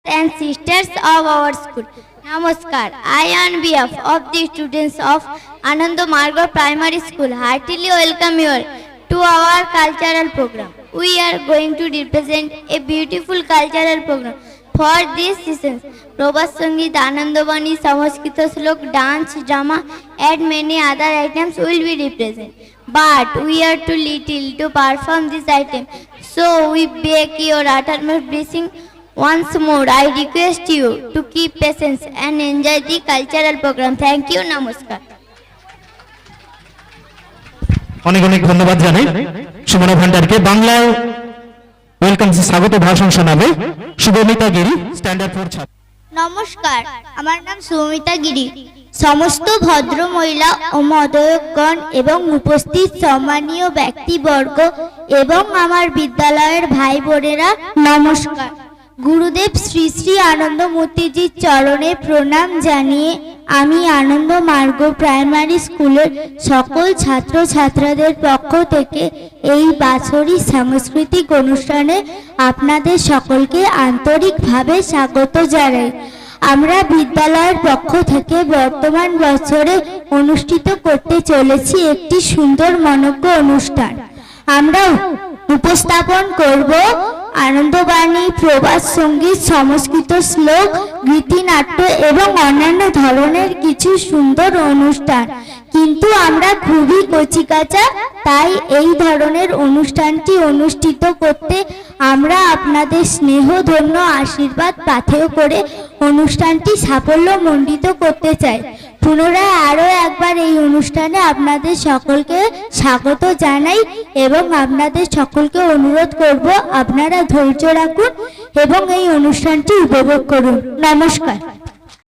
and sisters of our school. Namaskar. I, on behalf of the students of Ananda Margo Primary School, heartily welcome you all to our cultural program. We are going to represent a beautiful cultural program for this season. Prabhat Sangeet, Anandabani, Samskrit Slok, dance, drama, and many other items will be represented. But we are too little to perform this item, so we beg your uttermost blessing. Once more, I request you to keep patience and enjoy the cultural program. Thank you. Namaskar. অনেক অনেক ধন্যবাদ জানাই সুমনা ভান্ডারকে। বাংলায় welcome স্বাগত ভাষণ শোনাবে শুভমিতা গিরি, standard 4 ছাত্র। নমস্কার, আমার নাম সুমিতা গিরি। সমস্ত ভদ্র মহিলা ও মহোদয়গণ এবং উপস্থিত সম্মানীয় ব্যক্তিবর্গ এবং আমার বিদ্যালয়ের ভাই বোনেরা নমস্কার। গুরুদেব শ্রী শ্রী আনন্দমূর্তিজির চরণে প্রণাম জানিয়ে আমি আনন্দ মার্গ প্রাইমারি স্কুলের সকল ছাত্র ছাত্রীদের পক্ষ থেকে এই বাৎসরিক সাংস্কৃতিক অনুষ্ঠানে আপনাদের সকলকে আন্তরিকভাবে স্বাগত জানাই। আমরা বিদ্যালয়ের পক্ষ থেকে বর্তমান বছরে অনুষ্ঠিত করতে চলেছি একটি সুন্দর মনোজ্ঞ অনুষ্ঠান। আমরা উপস্থাপন করব আনন্দবাণী, প্রবাদ সঙ্গীত, সংস্কৃত শ্লোক, গীতিনাট্য এবং অন্যান্য ধরনের কিছু সুন্দর অনুষ্ঠান। কিন্তু আমরা খুবই কচিকাঁচা, তাই এই ধরনের অনুষ্ঠানটি অনুষ্ঠিত করতে আমরা আপনাদের স্নেহধন্য আশীর্বাদ পাথেয় করে অনুষ্ঠানটি সাফল্যমণ্ডিত করতে চাই। পুনরায় আরও একবার এই অনুষ্ঠানে আপনাদের সকলকে স্বাগত জানাই এবং আপনাদের সকলকে অনুরোধ করব আপনারা ধৈর্য রাখুন এবং এই অনুষ্ঠানটি উপভোগ করুন। নমস্কার।